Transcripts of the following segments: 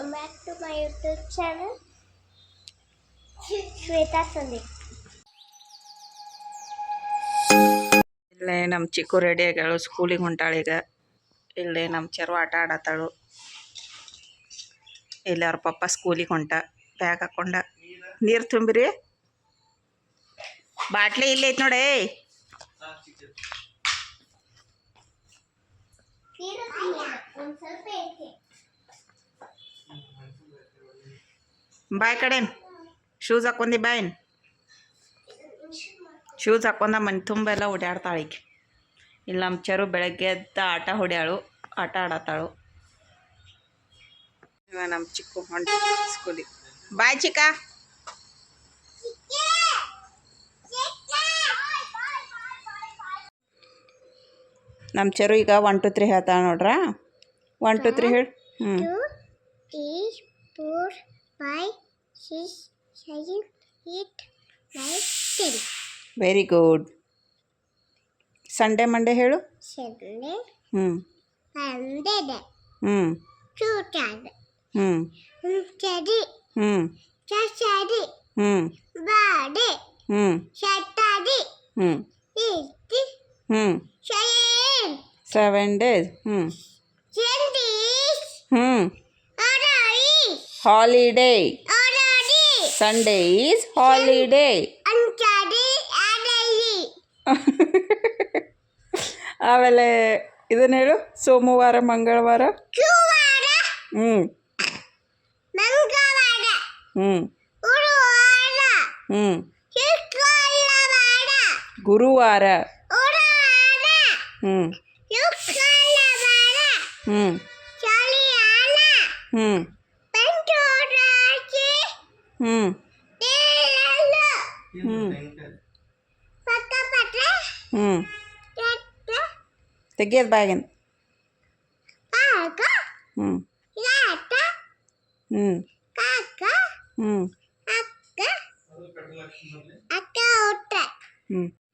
welcome back to my YouTube channel, Shweta Sandeep. ಇಲ್ಲೇ ನಮ್ಮ ಚಿಕ್ಕು ready ಆಗ್ಯಾಳು, ಸ್ಕೂಲಿಗೆ ಹೊಂಟಾಳೀಗ. ಇಲ್ಲೇ ನಮ್ಮ ಚೆರು ಆಟ ಆಡತ್ತಾಳು. ಇಲ್ಲಿ ಅವ್ರ ಪಪ್ಪ ಸ್ಕೂಲಿಗೆ ಹೊಂಟ, ಬ್ಯಾಗ್ ಹಾಕೊಂಡ. ನೀರು ತುಂಬಿರಿ, ಬಾಟ್ಲಿ ಇಲ್ಲೇ ಐತೆ ನೋಡಿ. ಬಾಯ್ ಕಡೆನ್ ಶೂಸ್ ಹಾಕೊಂಡಿ ಬಾಯನ್. ಶೂಸ್ ಹಾಕೊಂಡ ಮನೆ ತುಂಬ ಎಲ್ಲ ಓಡಾಡ್ತಾಳೀಗ. ಇಲ್ಲಿ ನಮ್ಮ ಚೆರು ಬೆಳಗ್ಗೆ ಎದ್ದ ಆಟ ಹೊಡ್ಯಾಳು, ಆಟ ಆಡತ್ತಾಳು. ಇವಾಗ ನಮ್ಮ ಚಿಕ್ಕು ಹೊಂಟ ಸ್ಕೂಲಿಗೆ. ಬಾಯ್ ಚಿಕ್ಕ. ನಮ್ಮ ಚೆರು ಈಗ 1 2 3 ಹೇಳ್ತಾಳ ನೋಡ್ರ. 1 2 3 ಹೇಳಿ. 2 3 4 5 6 7 8 9 10. Very good. ಸಂಡೇ ಮಂಡೇ ಹೇಳು. Sunday, Monday, Tuesday, Wednesday, Thursday, Friday, Saturday, Sunday, 7 days. Holiday. Sunday is holiday. ಆಮೇಲೆ ಇದನ್ನ ಹೇಳು. ಸೋಮವಾರ ಮಂಗಳವಾರ ಗುರುವಾರ ತೆಗಿಯೋದು ಬ್ಯಾಗಿನ.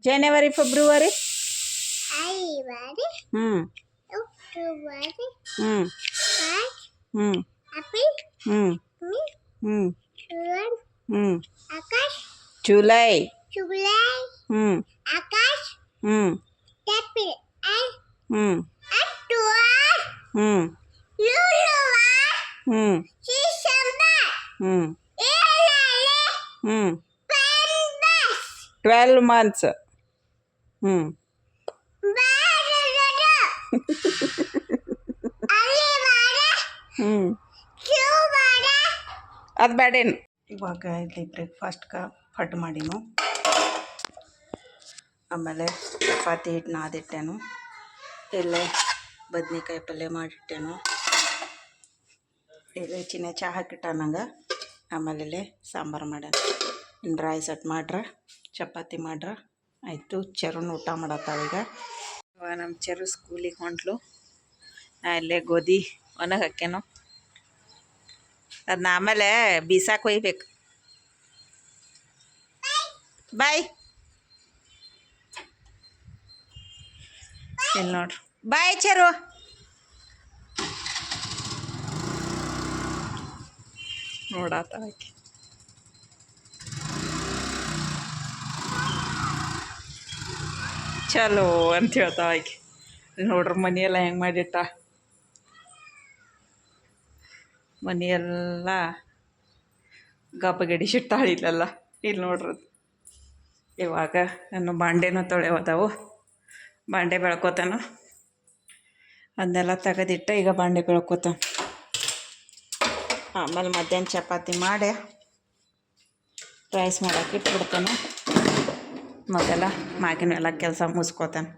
ಜನವರಿ ಫೆಬ್ರವರಿ ಜುಲೈ December 12 months. ಅದು ಬೇಡೇನು. ಇವಾಗ ಇಲ್ಲಿ ಬ್ರೇಕ್ಫಾಸ್ಟ್ಗೆ ಪಡ್ಡು ಮಾಡೀನು. ಆಮೇಲೆ ಚಪಾತಿ ಹಿಟ್ಟು ನಾದಿಟ್ಟೆನು. ಇಲ್ಲೇ ಬದ್ನಿಕಾಯಿ ಪಲ್ಯ ಮಾಡಿಟ್ಟೆನು. ಇಲ್ಲೇ ಚಿನ್ನ ಚಹಾ ಹಾಕಿಟ್ಟ ನಂಗೆ. ಆಮೇಲೆ ಇಲ್ಲೇ ಸಾಂಬಾರು ಮಾಡ್ಯಾನ. ಇನ್ನು ರೈಸ್ ಅಟ್ ಮಾಡ್ರೆ, ಚಪಾತಿ ಮಾಡ್ರೆ ಆಯಿತು. ಚೆರುನ ಊಟ ಮಾಡತ್ತಾಳೀಗ. ಇವಾಗ ನಮ್ಮ ಚೆರು ಸ್ಕೂಲಿಗೆ ಹೊಂಟ್ಲು. ನಾ ಇಲ್ಲೇ ಗೋಧಿ ಒಣಗಿ ಹಾಕ್ಯಾನು. ಅದನ್ನ ಆಮೇಲೆ ಬೀಸಾಕ ಒಯ್ಬೇಕು. ಬಾಯ್. ಇಲ್ಲಿ ನೋಡ್ರಿ. ಬಾಯ್ ಚೆರು. ನೋಡತ್ತಾಳಕ್ಕೆ. ಚಲೋ ಅಂತ ಹೇಳ್ತಾವ ಆಕೆ. ನೋಡ್ರಿ ಮನೆಯೆಲ್ಲ ಹೆಂಗೆ ಮಾಡಿಟ್ಟ. ಮನೆಯೆಲ್ಲ ಗಬ್ಬಗಡಿಸಿಟ್ಟಾಳಿಲ್ಲ. ಇಲ್ಲಿ ನೋಡ್ರಿ. ಇವಾಗ ನಾನು ಬಾಂಡೆನೂ ತೊಳೆಯೋದವು. ಬಾಂಡೆ ಬೆಳ್ಕೊತಾನು. ಅದನ್ನೆಲ್ಲ ತೆಗೆದಿಟ್ಟು ಈಗ ಬಾಂಡೆ ಬೆಳ್ಕೊತಾನ. ಆಮೇಲೆ ಮಧ್ಯಾಹ್ನ ಚಪಾತಿ ಮಾಡಿ ರೈಸ್ ಮಾಡೋಕೆ ಇಟ್ಬಿಡ್ತಾನೆ. ಮೊದಲ ಮಾಗಿನೆಲ್ಲ ಕೆಲಸ ಮುಗಿಸ್ಕೋತಾನೆ.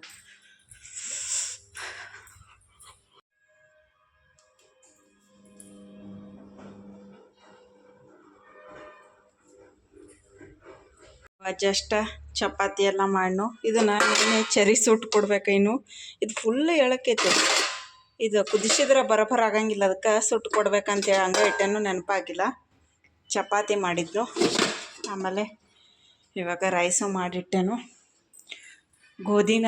ಜಸ್ಟ್ ಚಪಾತಿ ಎಲ್ಲ ಮಾಡಿನು. ಇದನ್ನು ನಿನ್ನೆ ಚರಿ ಸುಟ್ಟು ಕೊಡ್ಬೇಕು. ಇನ್ನು ಇದು ಫುಲ್ಲು ಎಳಕೈತೆ. ಇದು ಕುದಿಸಿದ್ರೆ ಬರಬರ ಆಗಂಗಿಲ್ಲ. ಅದಕ್ಕೆ ಸುಟ್ಟು ಕೊಡ್ಬೇಕಂತೇಳಿ ಹಂಗೆ ಇಟ್ಟೇನು ನೆನಪಾಗಿಲ್ಲ. ಚಪಾತಿ ಮಾಡಿದ್ದು. ಆಮೇಲೆ ಇವಾಗ ರೈಸು ಮಾಡಿಟ್ಟೆನು. ಗೋಧಿನ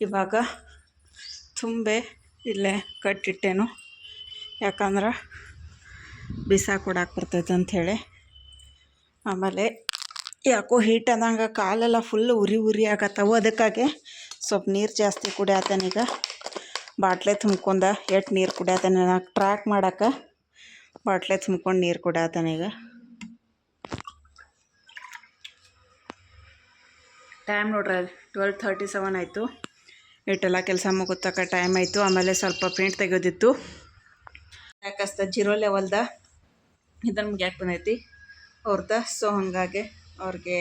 ಇವಾಗ ತುಂಬೆ ಇಲ್ಲೇ ಕಟ್ಟಿಟ್ಟೆನು. ಯಾಕಂದ್ರೆ ಬಿಸಾಕೊಡಕ್ಕೆ ಬರ್ತೈತೆ ಅಂಥೇಳಿ. ಆಮೇಲೆ ಯಾಕೋ ಹೀಟ್ ಆದಂಗೆ ಕಾಲೆಲ್ಲ ಫುಲ್ ಉರಿ ಆಗತ್ತವು. ಅದಕ್ಕಾಗಿ ಸ್ವಲ್ಪ ನೀರು ಜಾಸ್ತಿ ಕುಡಿಯತ್ತಾನೀಗ. ಬಾಟ್ಲೆ ತುಂಬ್ಕೊಂಡ ಎಷ್ಟು ನೀರು ಕುಡಿಯತ್ತಾನೆ ಟ್ರ್ಯಾಕ್ ಮಾಡೋಕೆ ಬಾಟ್ಲೆ ತುಂಬ್ಕೊಂಡು ನೀರು ಕುಡಿಯತ್ತಾನೀಗ. ಟೈಮ್ ನೋಡ್ರಿ 12:37 ಆಯಿತು. ಇಟ್ಟೆಲ್ಲ ಕೆಲಸ ಮುಗಿತಕ್ಕ ಟೈಮ್ ಆಯಿತು. ಆಮೇಲೆ ಸ್ವಲ್ಪ ಪ್ರಿಂಟ್ ತೆಗೆಯೋದಿತ್ತು. ಯಾಕಸ್ತ ಜೀರೋ ಲೆವೆಲ್ದ ಇದನ್ನು ಮುಗ್ಯಾಕೆ ಬಂದೈತಿ ಅವ್ರದ. ಸೊ ಹಾಗಾಗಿ ಅವ್ರಿಗೆ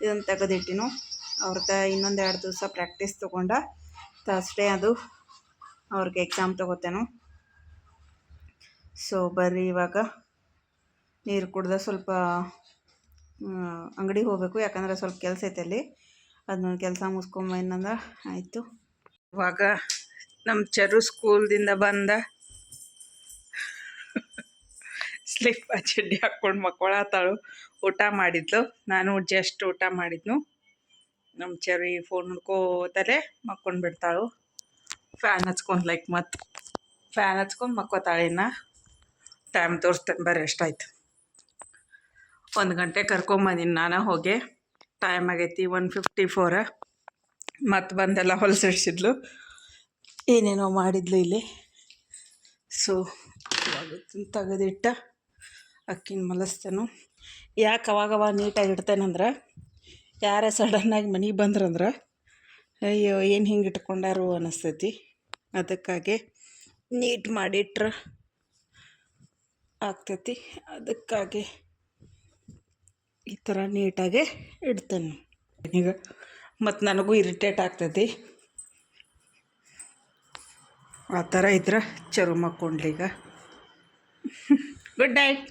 ಇದನ್ನು ತೆಗೆದಿಟ್ಟಿನು. ಅವ್ರದ್ದು ಇನ್ನೊಂದು 2 ದಿವಸ ಪ್ರಾಕ್ಟೀಸ್ ತೊಗೊಂಡ ಥರ್ಸ್ಡೇ ಅದು ಅವ್ರಿಗೆ ಎಕ್ಸಾಮ್ ತೊಗೋತೇನು. ಸೊ ಬರ್ರಿ ಇವಾಗ ನೀರು ಕುಡ್ದ ಸ್ವಲ್ಪ ಅಂಗಡಿಗೆ ಹೋಗಬೇಕು. ಯಾಕಂದ್ರೆ ಸ್ವಲ್ಪ ಕೆಲಸ ಐತೆ ಅಲ್ಲಿ. ಅದನ್ನ ಕೆಲಸ ಮುಗಿಸ್ಕೊಂಬಂದ್ರೆ ಆಯಿತು. ಇವಾಗ ನಮ್ಮ ಚರು ಸ್ಕೂಲ್ದಿಂದ ಬಂದ ಸ್ಲಿಪ್ ಚಡ್ಡಿ ಹಾಕ್ಕೊಂಡು ಮಕ್ಕೊಳತ್ತಾಳು. ಊಟ ಮಾಡಿದ್ಲು. ನಾನು ಜಸ್ಟ್ ಊಟ ಮಾಡಿದ್ನು. ನಮ್ಮ ಚರಿ ಫೋನ್ ನೋಡ್ಕೋತಲೇ ಮಕ್ಕೊಂಡು ಬಿಡ್ತಾಳು. ಫ್ಯಾನ್ ಹಚ್ಕೊಂಡು ಮತ್ತು ಫ್ಯಾನ್ ಹಚ್ಕೊಂಡು ಮಕ್ಕೋತಾಳೆ. ಇನ್ನು ಟೈಮ್ ತೋರಿಸ್ತೇನೆ ಬರ್ರಿ ಎಷ್ಟಾಯ್ತು. 1 ಗಂಟೆ ಕರ್ಕೊಂಬಂದಿನಿ ನಾನು ಹೋಗಿ. ಟೈಮ್ ಆಗೈತಿ 1:54. ಮತ್ತು ಬಂದೆಲ್ಲ ಹೊಲಸಿಡ್ಸಿದ್ಲು, ಏನೇನೋ ಮಾಡಿದ್ಲು ಇಲ್ಲಿ. ಸೊ ತೆಗೆದಿಟ್ಟ ಅಕ್ಕಿನ ಮಲಸ್ತೇನು. ಯಾಕೆ ಅವಾಗವ ನೀಟಾಗಿ ಇಡ್ತೇನೆಂದ್ರೆ ಯಾರೇ ಸಡನ್ನಾಗಿ ಮನೆಗೆ ಬಂದ್ರಂದ್ರೆ ಅಯ್ಯೋ ಏನು ಹಿಂಗೆ ಇಟ್ಕೊಂಡಾರು ಅನ್ನಿಸ್ತೈತಿ. ಅದಕ್ಕಾಗಿ ನೀಟ್ ಮಾಡಿಟ್ರೆ ಆಗ್ತೈತಿ. ಅದಕ್ಕಾಗಿ ಈ ಥರ ನೀಟಾಗಿ ಇಡ್ತೇನೆ ಈಗ. ಮತ್ತು ನನಗೂ ಇರಿಟೇಟ್ ಆಗ್ತೈತಿ. ಆ ಥರ ಇದ್ರೆ ಚರು ಮಕ್ಕೊಂಡ್ಲೀಗ. Good night.